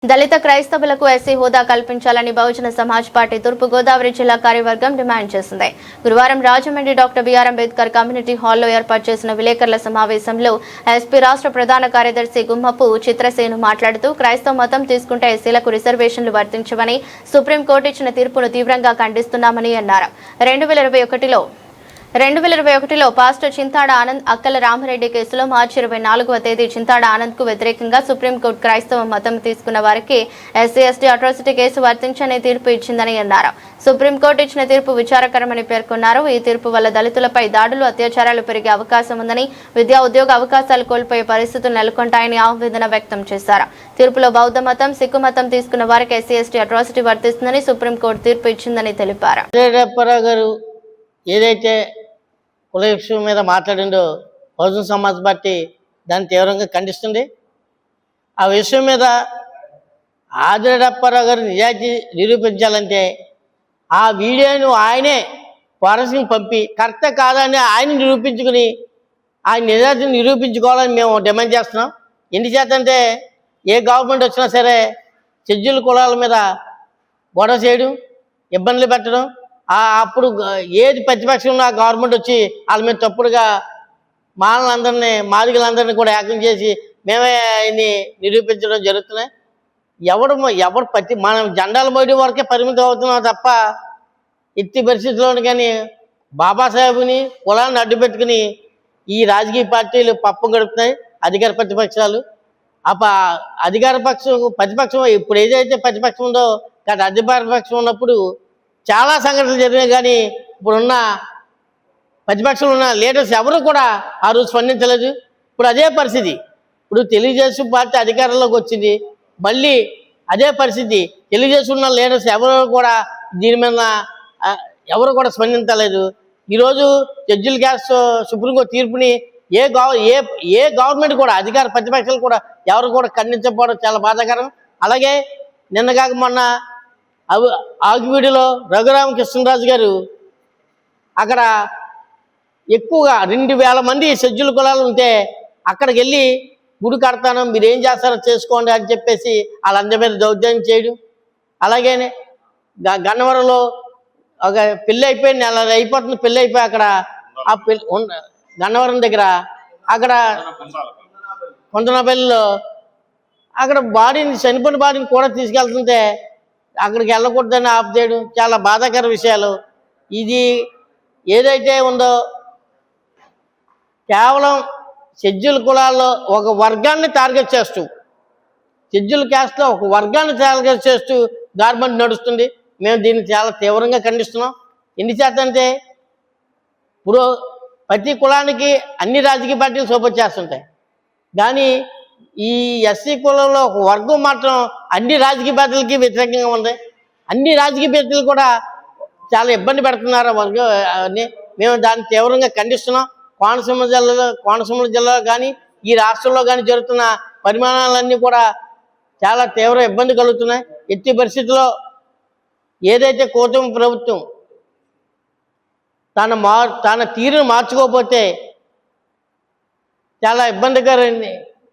దళిత క్రైస్తవులకు ఎస్సీ హోదా కల్పించాలని బహుజన సమాజ్ పార్టీ తూర్పు గోదావరి జిల్లా కార్యవర్గం డిమాండ్ చేసింది. గురువారం Rajahmundry doctor BR Ambedkar community హాల్లో ఏర్పాటు చేసిన విలేకరుల సమావేశంలో ఎస్పీ రాష్ట్ర ప్రధాన కార్యదర్శి గుమ్మపు చిత్రసేను మాట్లాడుతూ క్రైస్తవ మతం తీసుకుంటే ఎస్సీలకు రిజర్వేషన్లు వర్తించవని సుప్రీంకోర్టు ఇచ్చిన తీర్పును తీవ్రంగా ఖండిస్తున్నామని అన్నారు. 2021లో పాస్టర్ చింతాడ ఆనంద్ అక్కల రామరెడ్డి కేసులో మార్చి 24వ తేదీ చింతాడ ఆనంద్ కు వ్యతిరేకంగా సుప్రీంకోర్టు క్రైస్తవ మతం తీసుకున్న వారికి ఎస్సీ ఎస్టీ అట్రాసిటీ కేసు వర్తించని తీర్పు ఇచ్చిందని అన్నారు. సుప్రీంకోర్టు ఇచ్చిన తీర్పు విచారకరమని పేర్కొన్నారు. ఈ తీర్పు వల్ల దళితులపై దాడులు అత్యాచారాలు పెరిగే అవకాశం ఉందని, విద్యా ఉద్యోగ అవకాశాలు కోల్పోయే పరిస్థితులు నెలకొంటాయని ఆవేదన వ్యక్తం చేశారు. తీర్పులో బౌద్ధ మతం, సిక్కు మతం తీసుకున్న వారికి ఎస్సీ ఎస్టీ అట్రాసిటీ వర్తిస్తుందని సుప్రీంకోర్టు తీర్పు ఇచ్చిందని తెలిపారు. ఏదైతే కుల విషయం మీద మాట్లాడిండో బహుజన సమాజ్ పార్టీ దాన్ని తీవ్రంగా ఖండిస్తుంది. ఆ విషయం మీద ఆదిరెడ్డప్పారావు గారు నిజాయితీ నిరూపించాలంటే ఆ వీడియోను ఆయనే ఫారెన్సిక్ పంపి కరెక్ట్ కాదని ఆయన నిరూపించుకుని ఆయన నిజాయితీని నిరూపించుకోవాలని మేము డిమాండ్ చేస్తున్నాం. ఎందుచేతంటే ఏ గవర్నమెంట్ వచ్చినా సరే షెడ్యూల్ కులాల మీద గొడవ చేయడం, ఇబ్బందులు పెట్టడం, అప్పుడు ఏది ప్రతిపక్షంలో ఆ గవర్నమెంట్ వచ్చి వాళ్ళ మీద తప్పుడుగా మాదిగలందరినీ కూడా ఏకం చేసి మేమే ఆయన్ని నిరూపించడం జరుగుతున్నాయి. ఎవడు మనం జెండాలు మోయడం వరకే పరిమితం అవుతున్నాం తప్ప ఎట్టి పరిస్థితుల్లోని కానీ బాబాసాహెబ్ని కులాన్ని అడ్డు పెట్టుకుని ఈ రాజకీయ పార్టీలు పప్పం గడుపుతున్నాయి. అధికార ప్రతిపక్షాలు ప్రతిపక్షం ఇప్పుడు ఏదైతే ప్రతిపక్షం ఉందో కానీ అధికార పక్షం ఉన్నప్పుడు చాలా సంఘటనలు జరిగినాయి. కానీ ఇప్పుడున్న ప్రతిపక్షంలో ఉన్న లీడర్స్ ఎవరు కూడా ఆ రోజు స్పందించలేదు. ఇప్పుడు అదే పరిస్థితి. ఇప్పుడు తెలుగుదేశం పార్టీ అధికారంలోకి వచ్చింది, మళ్ళీ అదే పరిస్థితి. తెలుగుదేశం ఉన్న లీడర్స్ ఎవరు కూడా దీని మీద ఎవరు కూడా స్పందించలేదు. ఈరోజు షెడ్యూల్ క్యాస్ట్ సుప్రీంకోర్టు తీర్పుని ఏ గవర్నమెంట్ కూడా అధికార ప్రతిపక్షాలు కూడా ఎవరు కూడా ఖండించకపోవడం చాలా బాధాకరం. అలాగే నిన్నగాక మొన్న ఆగివీడిలో రఘురామకృష్ణరాజు గారు అక్కడ ఎక్కువగా 2000 మంది షెడ్యూల్ కులాలు ఉంటే అక్కడికి వెళ్ళి గుడి కడతాను, మీరు ఏం చేస్తారో చేసుకోండి అని చెప్పేసి వాళ్ళందరి మీద దౌర్జన్యం చేయడం. అలాగే గన్నవరంలో ఒక పెళ్ళి అయిపోయి నెల అయిపోతుంది, పెళ్ళి అయిపోయి అక్కడ ఆ గన్నవరం దగ్గర అక్కడ కొంతనపల్లిలో అక్కడ చనిపోయిన బాడీని కూడా తీసుకెళ్తుంటే అక్కడికి వెళ్ళకూడదని ఆఫ్ చేయడం చాలా బాధాకర విషయాలు. ఇది ఏదైతే ఉందో కేవలం షెడ్యూల్ కులాల్లో ఒక వర్గాన్ని టార్గెట్ చేస్తూ, షెడ్యూల్ క్యాస్ట్లో ఒక వర్గాన్ని టార్గెట్ చేస్తూ గవర్నమెంట్ నడుస్తుంది. మేము దీన్ని చాలా తీవ్రంగా ఖండిస్తున్నాం. ఎందుచేతంటే ఇప్పుడు ప్రతి కులానికి అన్ని రాజకీయ పార్టీలు సపోర్ట్ చేస్తుంటాయి, కానీ ఈ ఎస్సీ కులంలో ఒక వర్గం మాత్రం అన్ని రాజకీయ పార్టీలకి వ్యతిరేకంగా ఉంది. అన్ని రాజకీయ పార్టీలు కూడా చాలా ఇబ్బంది పెడుతున్నారు వర్గం అని మేము దాన్ని తీవ్రంగా ఖండిస్తున్నాం. కోనసీమ జిల్లాలో కానీ ఈ రాష్ట్రంలో కానీ జరుగుతున్న పరిమాణాలన్నీ కూడా చాలా తీవ్ర ఇబ్బంది కలుగుతున్నాయి. ఎట్టి పరిస్థితుల్లో ఏదైతే కూటమి ప్రభుత్వం తన తీరును మార్చుకోకపోతే చాలా ఇబ్బందికరండి.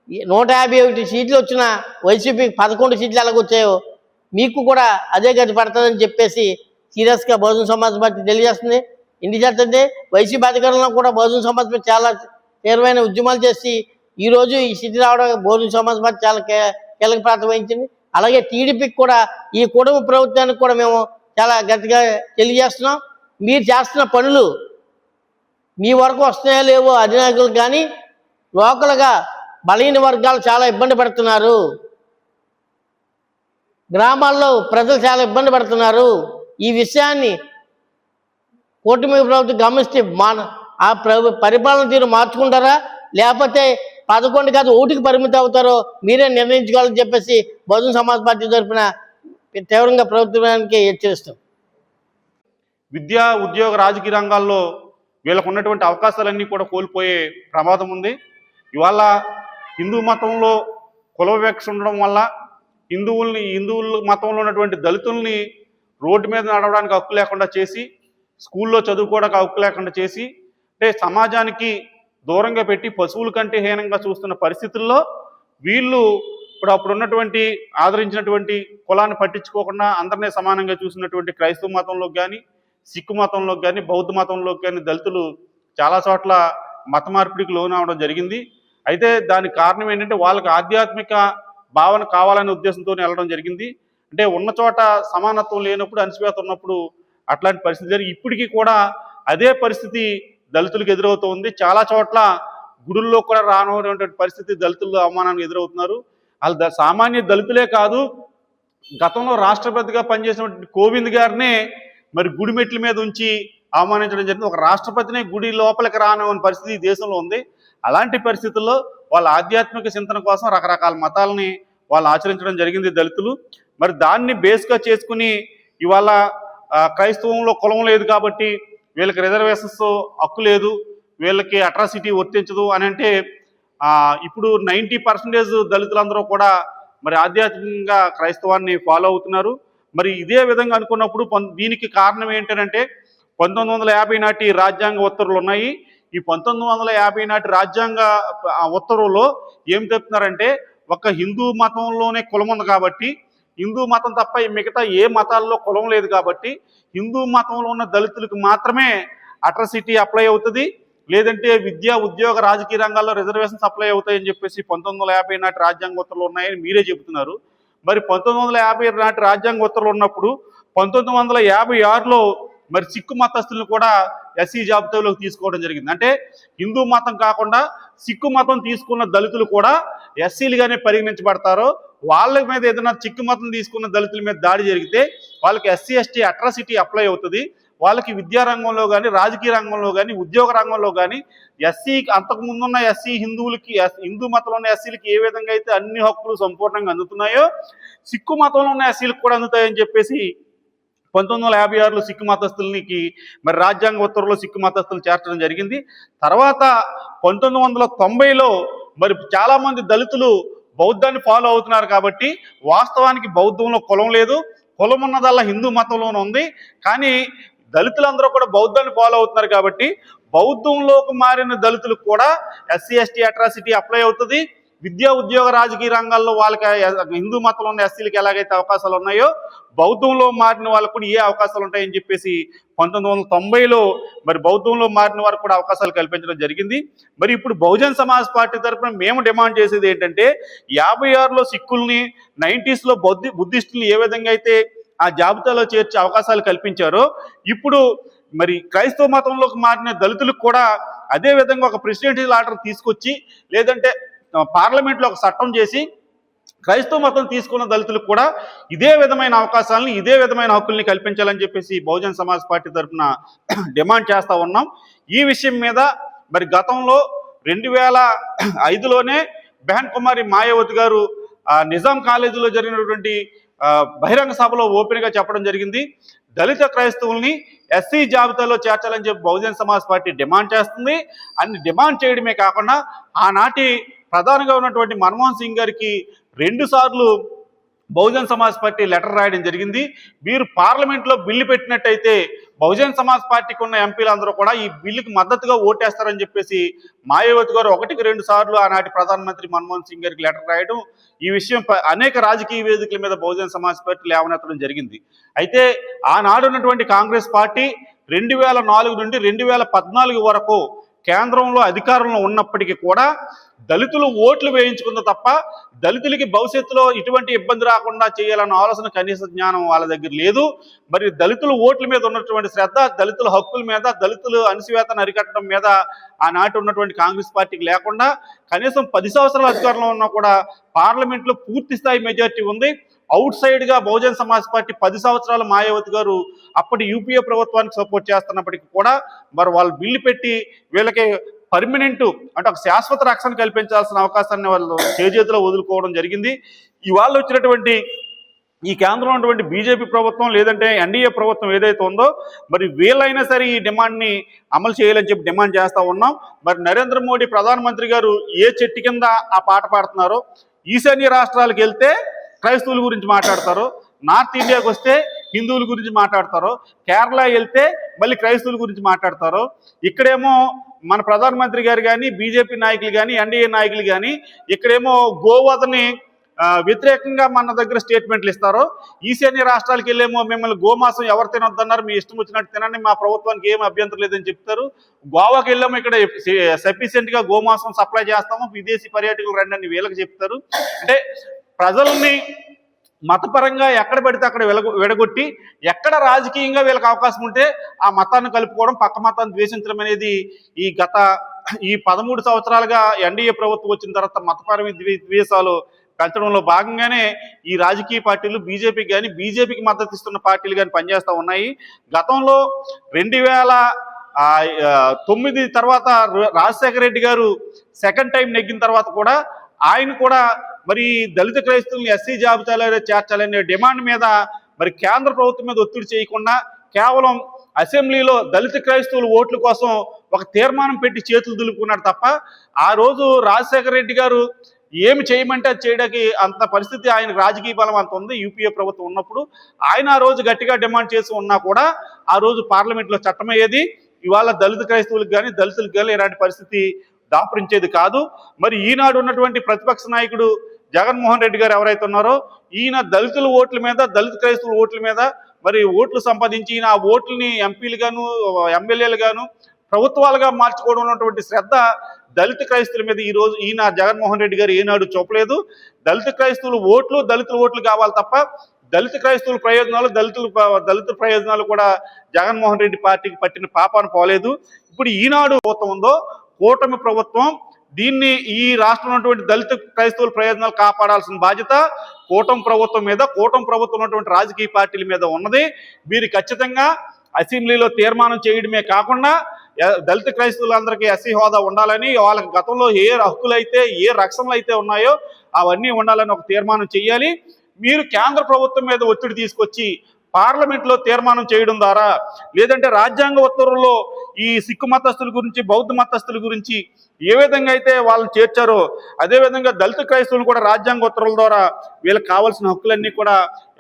151 సీట్లు వచ్చిన వైసీపీకి 11 సీట్లు ఎలాగొచ్చాయో మీకు కూడా అదే గతి పడుతుందని చెప్పేసి సీరియస్గా బహుజన సమాజ్ పార్టీ తెలియజేస్తుంది. ఎందుచేతంటే వైసీపీ అధికారంలో కూడా బహుజన సమాజ్ పార్టీ చాలా తీవ్రమైన ఉద్యమాలు చేసి ఈరోజు ఈ స్థితి రావడం బహుజన సమాజ్ పార్టీ చాలా కీలక పాత్ర వహించింది. అలాగే టీడీపీకి కూడా ఈ కుటుంబ ప్రభుత్వానికి కూడా మేము చాలా గట్టిగా తెలియజేస్తున్నాం. మీరు చేస్తున్న పనులు మీ వరకు వస్తున్నాయో లేవో అధినాయకులు కానీ లోకల్గా బలహీన వర్గాలు చాలా ఇబ్బంది పడుతున్నారు, గ్రామాల్లో ప్రజలు చాలా ఇబ్బంది పడుతున్నారు. ఈ విషయాన్ని కూటమి ప్రభుత్వం గమనిస్తే పరిపాలన తీరు మార్చుకుంటారా, లేకపోతే 11 కాదు 1కి పరిమితం అవుతారో మీరే నిర్ణయించుకోవాలని చెప్పేసి బహుజన సమాజ్ పార్టీ తరఫున తీవ్రంగా ప్రభుత్వానికి హెచ్చరిస్తాం. విద్యా ఉద్యోగ రాజకీయ రంగాల్లో వీళ్ళకు ఉన్నటువంటి అవకాశాలన్నీ కూడా కోల్పోయే ప్రమాదం ఉంది. ఇవాళ హిందూ మతంలో కుల వివక్ష ఉండడం వల్ల హిందువుల మతంలో ఉన్నటువంటి దళితుల్ని రోడ్డు మీద నడవడానికి హక్కు లేకుండా చేసి, స్కూల్లో చదువుకోవడానికి హక్కు లేకుండా చేసి, అంటే సమాజానికి దూరంగా పెట్టి పశువుల కంటే హీనంగా చూస్తున్న పరిస్థితుల్లో వీళ్ళు ఇప్పుడు అప్పుడున్నటువంటి ఆదరించినటువంటి కులాన్ని పట్టించుకోకుండా అందరినీ సమానంగా చూసినటువంటి క్రైస్తవ మతంలోకి కానీ, సిక్కు మతంలోకి కానీ, బౌద్ధ మతంలోకి కానీ దళితులు చాలా చోట్ల మత మార్పిడికి లోనవడం జరిగింది. అయితే దానికి కారణం ఏంటంటే వాళ్ళకి ఆధ్యాత్మిక భావన కావాలనే ఉద్దేశంతో వెళ్ళడం జరిగింది. అంటే ఉన్న చోట సమానత్వం లేనప్పుడు, అణచివేత ఉన్నప్పుడు అట్లాంటి పరిస్థితి జరిగి ఇప్పటికీ కూడా అదే పరిస్థితి దళితులకు ఎదురవుతుంది. చాలా చోట్ల గుడుల్లో కూడా రానటువంటి పరిస్థితి దళితులు అవమానానికి ఎదురవుతున్నారు. వాళ్ళు సామాన్య దళితులే కాదు, గతంలో రాష్ట్రపతిగా పనిచేసినటువంటి కోవింద్ గారినే మరి గుడి మెట్ల మీద ఉంచి అవమానించడం జరిగింది. ఒక రాష్ట్రపతినే గుడి లోపలికి రానని పరిస్థితి ఈ దేశంలో ఉంది. అలాంటి పరిస్థితుల్లో వాళ్ళ ఆధ్యాత్మిక చింతన కోసం రకరకాల మతాలని వాళ్ళు ఆచరించడం జరిగింది దళితులు. మరి దాన్ని బేస్గా చేసుకుని ఇవాళ క్రైస్తవంలో కులం లేదు కాబట్టి వీళ్ళకి రిజర్వేషన్స్ హక్కు లేదు, వీళ్ళకి అట్రాసిటీ వర్తించదు అని అంటే ఇప్పుడు 90% దళితులందరూ కూడా మరి ఆధ్యాత్మికంగా క్రైస్తవాన్ని ఫాలో అవుతున్నారు. మరి ఇదే విధంగా అనుకున్నప్పుడు దీనికి కారణం ఏంటంటే 1950 నాటి రాజ్యాంగ ఉత్తర్వులు ఉన్నాయి. ఈ 1950 నాటి రాజ్యాంగ ఉత్తర్వుల్లో ఏం చెప్తున్నారంటే ఒక హిందూ మతంలోనే కులం ఉంది కాబట్టి, హిందూ మతం తప్ప మిగతా ఏ మతాల్లో కులం లేదు కాబట్టి హిందూ మతంలో ఉన్న దళితులకు మాత్రమే అట్రాసిటీ అప్లై అవుతుంది, లేదంటే విద్యా ఉద్యోగ రాజకీయ రంగాల్లో రిజర్వేషన్స్ అప్లై అవుతాయని చెప్పేసి 1950 నాటి రాజ్యాంగ ఉత్తర్వులు ఉన్నాయని మీరే చెబుతున్నారు. మరి 1950 నాటి రాజ్యాంగ ఉత్తర్వులు ఉన్నప్పుడు 1956లో మరి సిక్కు మతస్థులను కూడా ఎస్సీ జాబితాలోకి తీసుకోవడం జరిగింది. అంటే హిందూ మతం కాకుండా సిక్కు మతం తీసుకున్న దళితులు కూడా ఎస్సీలుగానే పరిగణించబడతారు. వాళ్ళ మీద ఏదైనా సిక్కు మతం తీసుకున్న దళితుల మీద దాడి జరిగితే వాళ్ళకి ఎస్సీ ఎస్టీ అట్రాసిటీ అప్లై అవుతుంది. వాళ్ళకి విద్యారంగంలో కానీ, రాజకీయ రంగంలో కానీ, ఉద్యోగ రంగంలో కానీ ఎస్సీ అంతకుముందున్న ఎస్సీ హిందువులకి, హిందూ మతంలో ఉన్న ఎస్సీలకి ఏ విధంగా అయితే అన్ని హక్కులు సంపూర్ణంగా అందుతున్నాయో సిక్కు మతంలో ఉన్న ఎస్సీలకు కూడా అందుతాయని చెప్పేసి 1956లో సిక్కు మతస్థులకి మరి రాజ్యాంగ ఉత్తర్వులో సిక్కు మతస్థులు చేర్చడం జరిగింది. తర్వాత 1990లో మరి చాలామంది దళితులు బౌద్ధాన్ని ఫాలో అవుతున్నారు కాబట్టి వాస్తవానికి బౌద్ధంలో కులం లేదు, కులం ఉన్నదల్లా హిందూ మతంలోనే ఉంది. కానీ దళితులందరూ కూడా బౌద్ధాన్ని ఫాలో అవుతున్నారు కాబట్టి బౌద్ధంలోకి మారిన దళితులకు కూడా ఎస్సీ ఎస్టీ అట్రాసిటీ అప్లై అవుతుంది. విద్యా ఉద్యోగ రాజకీయ రంగాల్లో వాళ్ళకి హిందూ మతంలో ఉన్న ఎస్సీలకి ఎలాగైతే అవకాశాలు ఉన్నాయో బౌద్ధంలో మారిన వాళ్ళకు కూడా ఏ అవకాశాలు ఉంటాయని చెప్పేసి 1990లో మరి బౌద్ధంలో మారిన వారికి కూడా అవకాశాలు కల్పించడం జరిగింది. మరి ఇప్పుడు బహుజన్ సమాజ్ పార్టీ తరఫున మేము డిమాండ్ చేసేది ఏంటంటే 56లో సిక్కుల్ని, 90స్లో బుద్ధిస్టుల్ని ఏ విధంగా అయితే ఆ జాబితాలో చేర్చే అవకాశాలు కల్పించారో ఇప్పుడు మరి క్రైస్తవ మతంలోకి మారిన దళితులకు కూడా అదే విధంగా ఒక ప్రెసిడెన్షియల్ ఆర్డర్ తీసుకొచ్చి, లేదంటే పార్లమెంట్లో ఒక చట్టం చేసి క్రైస్తవ మతం తీసుకున్న దళితులకు కూడా ఇదే విధమైన అవకాశాలని, ఇదే విధమైన హక్కుల్ని కల్పించాలని చెప్పేసి బహుజన్ సమాజ్ పార్టీ తరఫున డిమాండ్ చేస్తూ ఉన్నాం. ఈ విషయం మీద మరి గతంలో 2005లోనే బెహన్ కుమారి మాయావతి గారు నిజాం కాలేజీలో జరిగినటువంటి బహిరంగ సభలో ఓపెన్గా చెప్పడం జరిగింది. దళిత క్రైస్తవుల్ని ఎస్సీ జాబితాలో చేర్చాలని చెప్పి బహుజన్ సమాజ్ పార్టీ డిమాండ్ చేస్తుంది. అన్ని డిమాండ్ చేయడమే కాకుండా ఆనాటి ప్రధానిగా ఉన్నటువంటి మన్మోహన్ సింగ్ గారికి 2 సార్లు బహుజన్ సమాజ్ పార్టీ లెటర్ రాయడం జరిగింది. మీరు పార్లమెంట్లో బిల్లు పెట్టినట్టయితే బహుజన్ సమాజ్ పార్టీకి ఉన్న ఎంపీలందరూ కూడా ఈ బిల్లుకి మద్దతుగా ఓటేస్తారని చెప్పేసి మాయావతి గారు 1-2 సార్లు ఆనాటి ప్రధానమంత్రి మన్మోహన్ సింగ్ గారికి లెటర్ రాయడం, ఈ విషయం అనేక రాజకీయ వేదికల మీద బహుజన్ సమాజ్ పార్టీ లేవనెత్తడం జరిగింది. అయితే ఆనాడు ఉన్నటువంటి కాంగ్రెస్ పార్టీ 2004 నుండి 2014 వరకు కేంద్రంలో అధికారంలో ఉన్నప్పటికీ కూడా దళితులు ఓట్లు వేయించుకుంది తప్ప దళితులకి భవిష్యత్తులో ఇటువంటి ఇబ్బంది రాకుండా చేయాలన్న ఆలోచన, కనీస జ్ఞానం వాళ్ళ దగ్గర లేదు. మరి దళితుల ఓట్ల మీద ఉన్నటువంటి శ్రద్ధ, దళితుల హక్కుల మీద, దళితులు అణచివేతను అరికట్టడం మీద ఆనాటి ఉన్నటువంటి కాంగ్రెస్ పార్టీకి లేకుండా కనీసం 10 సంవత్సరాల అధికారంలో ఉన్నా కూడా పార్లమెంట్లో పూర్తి స్థాయి మెజార్టీ ఉంది. అవుట్ సైడ్గా బహుజన్ సమాజ్ పార్టీ 10 సంవత్సరాలు మాయావతి గారు అప్పటి యూపీఏ ప్రభుత్వానికి సపోర్ట్ చేస్తున్నప్పటికీ కూడా మరి వాళ్ళు బిల్లు పెట్టి వీళ్ళకి పర్మనెంట్ అంటే ఒక శాశ్వత రక్షణ కల్పించాల్సిన అవకాశాన్ని వాళ్ళు చేజేతిలో వదులుకోవడం జరిగింది. ఇవాళ వచ్చినటువంటి ఈ కేంద్రంలో ఉన్నటువంటి బీజేపీ ప్రభుత్వం, లేదంటే ఎన్డీఏ ప్రభుత్వం ఏదైతే ఉందో మరి వీళ్ళైనా సరే ఈ డిమాండ్ని అమలు చేయాలని చెప్పి డిమాండ్ చేస్తూ ఉన్నాం. మరి నరేంద్ర మోడీ ప్రధానమంత్రి గారు ఏ చెట్టు కింద ఆ పాట పాడుతున్నారో, ఈశాన్య రాష్ట్రాలకు వెళ్తే క్రైస్తవుల గురించి మాట్లాడతారు, నార్త్ ఇండియాకి వస్తే హిందువుల గురించి మాట్లాడతారు, కేరళ వెళ్తే మళ్ళీ క్రైస్తవుల గురించి మాట్లాడతారు. ఇక్కడేమో మన ప్రధానమంత్రి గారు కానీ, బీజేపీ నాయకులు కానీ, ఎన్డీఏ నాయకులు కానీ ఇక్కడేమో గోవధని వ్యతిరేకంగా మన దగ్గర స్టేట్మెంట్లు ఇస్తారో, ఈశాన్య రాష్ట్రాలకు వెళ్ళేమో మిమ్మల్ని గోమాసం ఎవరు తినొద్దన్నారు, మీ ఇష్టం వచ్చినట్టు తినండి, మా ప్రభుత్వానికి ఏం అభ్యంతరం లేదని చెప్తారు. గోవాకి వెళ్ళాము, ఇక్కడ సఫిషియెంట్గా గోమాసం సప్లై చేస్తాము, విదేశీ పర్యాటకులు రండి అని వీళ్ళకి చెప్తారు. అంటే ప్రజల్ని మతపరంగా ఎక్కడ పడితే అక్కడ విడగొట్టి, ఎక్కడ రాజకీయంగా వీళ్ళకి అవకాశం ఉంటే ఆ మతాన్ని కలుపుకోవడం, పక్క మతాన్ని ద్వేషించడం అనేది ఈ 13 సంవత్సరాలుగా ఎన్డీఏ ప్రభుత్వం వచ్చిన తర్వాత మతపరమైన ద్వేషాలు పెంచడంలో భాగంగానే ఈ రాజకీయ పార్టీలు బీజేపీకి కానీ, బీజేపీకి మద్దతు ఇస్తున్న పార్టీలు కానీ పనిచేస్తూ ఉన్నాయి. గతంలో 2009 తర్వాత రాజశేఖర రెడ్డి గారు సెకండ్ టైం నెగ్గిన తర్వాత కూడా ఆయన కూడా మరి దళిత క్రైస్తవుల్ని ఎస్సీ జాబితాలో చేర్చాలనే డిమాండ్ మీద మరి కేంద్ర ప్రభుత్వం మీద ఒత్తిడి చేయకుండా కేవలం అసెంబ్లీలో దళిత క్రైస్తవుల ఓట్ల కోసం ఒక తీర్మానం పెట్టి చేతులు దులుపుకున్నాడు తప్ప, ఆ రోజు రాజశేఖర రెడ్డి గారు ఏమి చేయమంటే అది చేయడానికి అంత పరిస్థితి ఆయన రాజకీయ బలం అంత ఉంది. యూపీఏ ప్రభుత్వం ఉన్నప్పుడు ఆయన ఆ రోజు గట్టిగా డిమాండ్ చేసి ఉన్నా కూడా ఆ రోజు పార్లమెంట్లో చట్టమయ్యేది. ఇవాళ దళిత క్రైస్తవులకు కానీ దళితులకు కానీ ఇలాంటి పరిస్థితి దాపురించేది కాదు. మరి ఈనాడు ఉన్నటువంటి ప్రతిపక్ష నాయకుడు జగన్మోహన్ రెడ్డి గారు ఎవరైతే ఉన్నారో, ఈయన దళితుల ఓట్ల మీద, దళిత క్రైస్తవుల ఓట్ల మీద మరి ఓట్లు సంపాదించి ఈయన ఆ ఓట్లని ఎంపీలు గాను, ఎమ్మెల్యేలు గాను, ప్రభుత్వాలుగా మార్చుకోవడం ఉన్నటువంటి శ్రద్ధ దళిత క్రైస్తవుల మీద ఈ రోజు ఈయన జగన్మోహన్ రెడ్డి గారు ఏనాడు చూపలేదు. దళిత క్రైస్తవుల ఓట్లు దళితుల ఓట్లు కావాలి తప్ప దళిత క్రైస్తవుల ప్రయోజనాలు, దళితుల ప్రయోజనాలు కూడా జగన్మోహన్ రెడ్డి పార్టీకి పట్టిన పాపాను పోలేదు. ఇప్పుడు ఈనాడు ప్రభుత్వం ఉందో, కూటమి ప్రభుత్వం, దీన్ని ఈ రాష్ట్రంలో ఉన్నటువంటి దళిత క్రైస్తవుల ప్రయోజనాలు కాపాడాల్సిన బాధ్యత కూటమి ప్రభుత్వం మీద, కూటమి ప్రభుత్వం ఉన్నటువంటి రాజకీయ పార్టీల మీద ఉన్నది. మీరు ఖచ్చితంగా అసెంబ్లీలో తీర్మానం చేయడమే కాకుండా దళిత క్రైస్తవులందరికీ ఎస్సీ హోదా ఉండాలని, వాళ్ళకి గతంలో ఏ హక్కులు అయితే, ఏ రక్షణలు అయితే ఉన్నాయో అవన్నీ ఉండాలని ఒక తీర్మానం చేయాలి. మీరు కేంద్ర ప్రభుత్వం మీద ఒత్తిడి తీసుకొచ్చి పార్లమెంట్లో తీర్మానం చేయడం ద్వారా, లేదంటే రాజ్యాంగ ఉత్తర్వుల్లో ఈ సిక్కు మతస్థుల గురించి, బౌద్ధ మతస్థుల గురించి ఏ విధంగా అయితే వాళ్ళని చేర్చారో అదేవిధంగా దళిత క్రైస్తవులు కూడా రాజ్యాంగ ఉత్తర్వుల ద్వారా వీళ్ళకి కావాల్సిన హక్కులన్నీ కూడా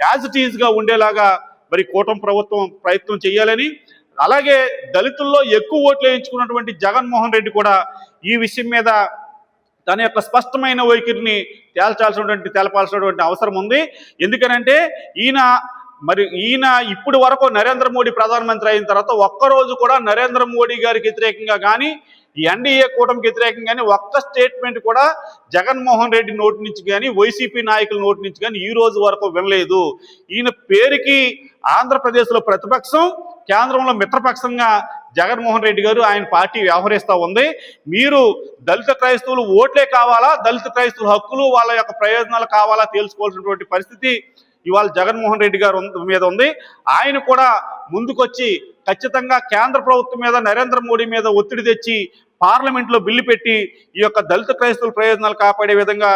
యాజ్ ఇట్ ఈజ్గా ఉండేలాగా మరి కూటమి ప్రభుత్వం ప్రయత్నం చేయాలని, అలాగే దళితుల్లో ఎక్కువ ఓట్లు వేయించుకున్నటువంటి జగన్మోహన్ రెడ్డి కూడా ఈ విషయం మీద తన యొక్క స్పష్టమైన వైఖరిని తెలపాల్సినటువంటి అవసరం ఉంది. ఎందుకనంటే ఈయన ఇప్పటి వరకు నరేంద్ర మోడీ ప్రధానమంత్రి అయిన తర్వాత ఒక్కరోజు కూడా నరేంద్ర మోడీ గారికి వ్యతిరేకంగా కానీ, ఈ ఎన్డీఏ కూటమికి వ్యతిరేకంగా కానీ ఒక్క స్టేట్మెంట్ కూడా జగన్మోహన్ రెడ్డి నోటి నుంచి కానీ, వైసీపీ నాయకుల నోటి నుంచి కానీ ఈ రోజు వరకు వినలేదు. ఈయన పేరుకి ఆంధ్రప్రదేశ్లో ప్రతిపక్షం, కేంద్రంలో మిత్రపక్షంగా జగన్మోహన్ రెడ్డి గారు ఆయన పార్టీ వ్యవహరిస్తూ ఉంది. మీరు దళిత క్రైస్తవులు ఓట్లే కావాలా, దళిత క్రైస్తవుల హక్కులు, వాళ్ళ యొక్క ప్రయోజనాలు కావాలా తెలుసుకోవాల్సినటువంటి పరిస్థితి ఇవాళ జగన్మోహన్ రెడ్డి గారు మీద ఉంది. ఆయన కూడా ముందుకొచ్చి ఖచ్చితంగా కేంద్ర ప్రభుత్వం మీద, నరేంద్ర మోడీ మీద ఒత్తిడి తెచ్చి పార్లమెంట్లో బిల్లు పెట్టి ఈ యొక్క దళిత క్రైస్తవుల ప్రయోజనాలు కాపాడే విధంగా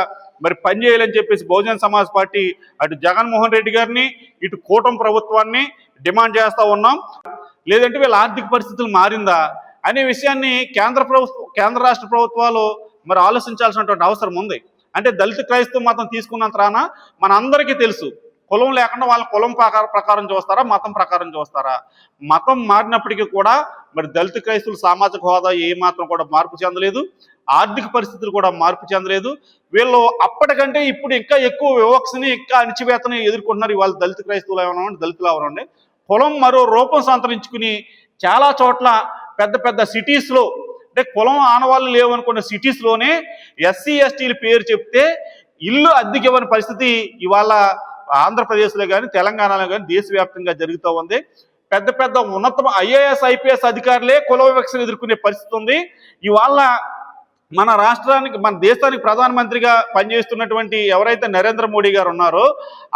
మరి పనిచేయాలని చెప్పేసి బహుజన సమాజ్ పార్టీ అటు జగన్మోహన్ రెడ్డి గారిని, ఇటు కూటమి ప్రభుత్వాన్ని డిమాండ్ చేస్తూ ఉన్నాం. లేదంటే వీళ్ళ ఆర్థిక పరిస్థితులు మారిందా అనే విషయాన్ని కేంద్ర రాష్ట్ర ప్రభుత్వాలు మరి ఆలోచించాల్సినటువంటి అవసరం ఉంది. అంటే దళిత క్రైస్తవ మతం తీసుకున్నంత రానా మన అందరికీ తెలుసు, కులం లేకుండా వాళ్ళ కులం ప్రకారం చూస్తారా, మతం ప్రకారం చూస్తారా? మతం మారినప్పటికీ కూడా మరి దళిత క్రైస్తవుల సామాజిక హోదా ఏమాత్రం కూడా మార్పు చెందలేదు, ఆర్థిక పరిస్థితులు కూడా మార్పు చెందలేదు. వీళ్ళు అప్పటికంటే ఇప్పుడు ఇంకా ఎక్కువ వివక్షని, ఇంకా అణిచివేతని ఎదుర్కొంటున్నారు. ఇవాళ దళిత క్రైస్తవులు ఏమన్నా, దళితులు ఎవరండి, కులం మరో రూపం సంతరించుకుని చాలా చోట్ల పెద్ద పెద్ద సిటీస్లో, అంటే కులం ఆనవాళ్ళు లేవనుకున్న సిటీస్లోనే ఎస్సీ ఎస్టీల పేరు చెప్తే ఇల్లు అద్దెకి ఇవ్వని పరిస్థితి ఇవాళ ఆంధ్రప్రదేశ్లో కానీ, తెలంగాణలో కానీ దేశవ్యాప్తంగా జరుగుతూ ఉంది. పెద్ద పెద్ద ఉన్నత ఐఏఎస్ ఐపీఎస్ అధికారులే కుల వివక్షను ఎదుర్కొనే పరిస్థితి ఉంది. ఇవాళ మన రాష్ట్రానికి, మన దేశానికి ప్రధానమంత్రిగా పనిచేస్తున్నటువంటి ఎవరైతే నరేంద్ర మోడీ గారు ఉన్నారో,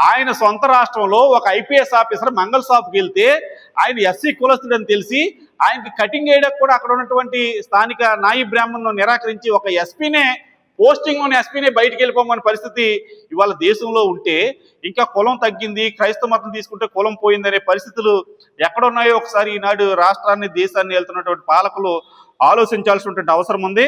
ఆయన సొంత రాష్ట్రంలో ఒక ఐపీఎస్ ఆఫీసర్ మంగళ షాప్కి వెళ్తే ఆయన ఎస్సీ కులస్తుడని తెలిసి ఆయనకి కటింగ్ వేయడానికి కూడా అక్కడ ఉన్నటువంటి స్థానిక నాయి బ్రాహ్మణ్ను నిరాకరించి ఒక ఎస్పీనే, పోస్టింగ్ ఉన్న ఎస్పీనే బయటికి వెళ్ళిపోమని పరిస్థితి ఇవాళ దేశంలో ఉంటే, ఇంకా కులం తగ్గింది, క్రైస్తవ మతం తీసుకుంటే కులం పోయిందనే పరిస్థితులు ఎక్కడున్నాయో ఒకసారి ఈనాడు రాష్ట్రాన్ని, దేశాన్ని వెళ్తున్నటువంటి పాలకులు ఆలోచించాల్సినటువంటి అవసరం ఉంది.